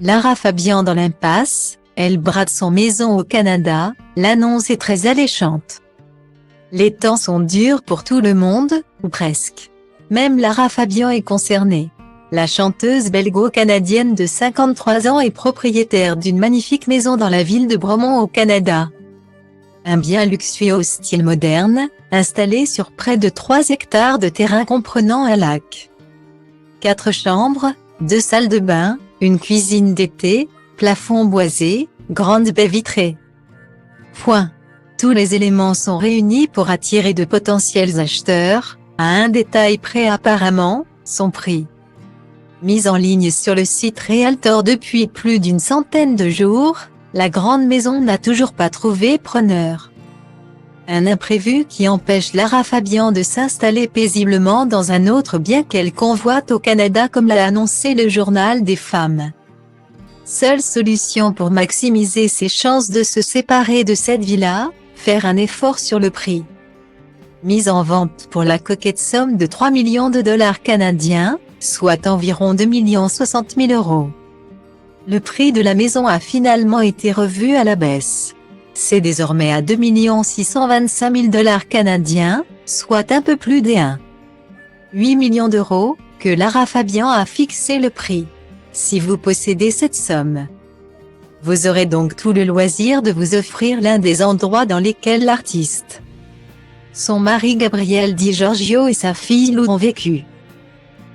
Lara Fabian dans l'impasse, elle brade son maison au Canada, l'annonce est très alléchante. Les temps sont durs pour tout le monde, ou presque. Même Lara Fabian est concernée. La chanteuse belgo-canadienne de 53 ans est propriétaire d'une magnifique maison dans la ville de Bromont au Canada. Un bien luxueux au style moderne, installé sur près de 3 hectares de terrain comprenant un lac. 4 chambres, 2 salles de bain, une cuisine d'été, plafond boisé, grande baie vitrée. Point. Tous les éléments sont réunis pour attirer de potentiels acheteurs, à un détail près apparemment, son prix. Mise en ligne sur le site Realtor depuis plus d'une centaine de jours, la grande maison n'a toujours pas trouvé preneur. Un imprévu qui empêche Lara Fabian de s'installer paisiblement dans un autre bien qu'elle convoite au Canada comme l'a annoncé le Journal des femmes. Seule solution pour maximiser ses chances de se séparer de cette villa, faire un effort sur le prix. Mise en vente pour la coquette somme de 3 millions de dollars canadiens, soit environ 2,60 millions €. Le prix de la maison a finalement été revu à la baisse. C'est désormais à 2,625 millions canadiens, soit un peu plus des 1,8 million d'euros, que Lara Fabian a fixé le prix. Si vous possédez cette somme, vous aurez donc tout le loisir de vous offrir l'un des endroits dans lesquels l'artiste, son mari Gabriel Di Giorgio et sa fille Lou ont vécu.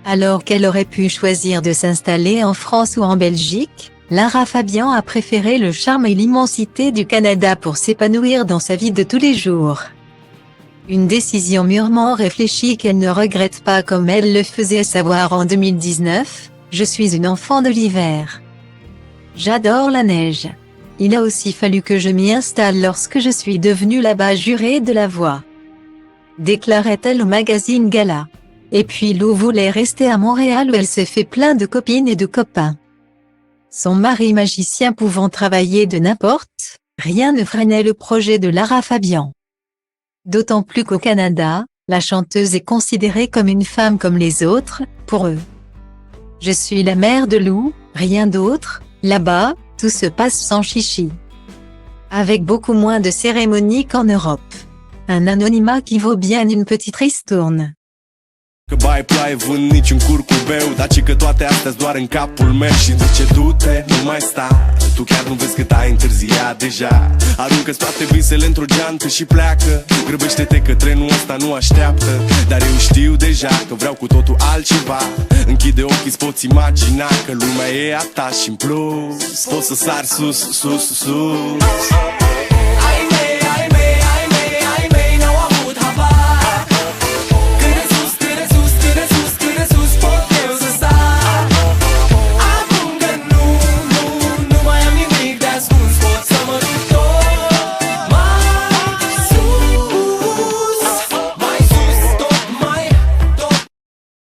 Alors qu'elle aurait pu choisir de s'installer en France ou en Belgique, Lara Fabian a préféré le charme et l'immensité du Canada pour s'épanouir dans sa vie de tous les jours. Une décision mûrement réfléchie qu'elle ne regrette pas comme elle le faisait savoir en 2019, « Je suis une enfant de l'hiver. J'adore la neige. Il a aussi fallu que je m'y installe lorsque je suis devenue là-bas jurée de la voix », déclarait-elle au magazine Gala. Et puis Lou voulait rester à Montréal où elle s'est fait plein de copines et de copains. Son mari magicien pouvant travailler de n'importe, rien ne freinait le projet de Lara Fabian. D'autant plus qu'au Canada, la chanteuse est considérée comme une femme comme les autres, pour eux. « Je suis la mère de Lou, rien d'autre, là-bas, tout se passe sans chichi. Avec beaucoup moins de cérémonies qu'en Europe. Un anonymat qui vaut bien une petite ristourne. » Că bai ploaie vând niciun curcubeu, dar ci că toate astea-s doar în capul meu. Și zice du-te, nu mai sta, tu chiar nu vezi cât ai întârziat deja. Aruncă-ți toate visele într-o geantă și pleacă. Grăbește-te că trenul ăsta nu așteaptă. Dar eu știu deja că vreau cu totul altceva. Închide ochii, îți poți imagina că lumea e a ta și în plus poți să sari sus, sus, sus.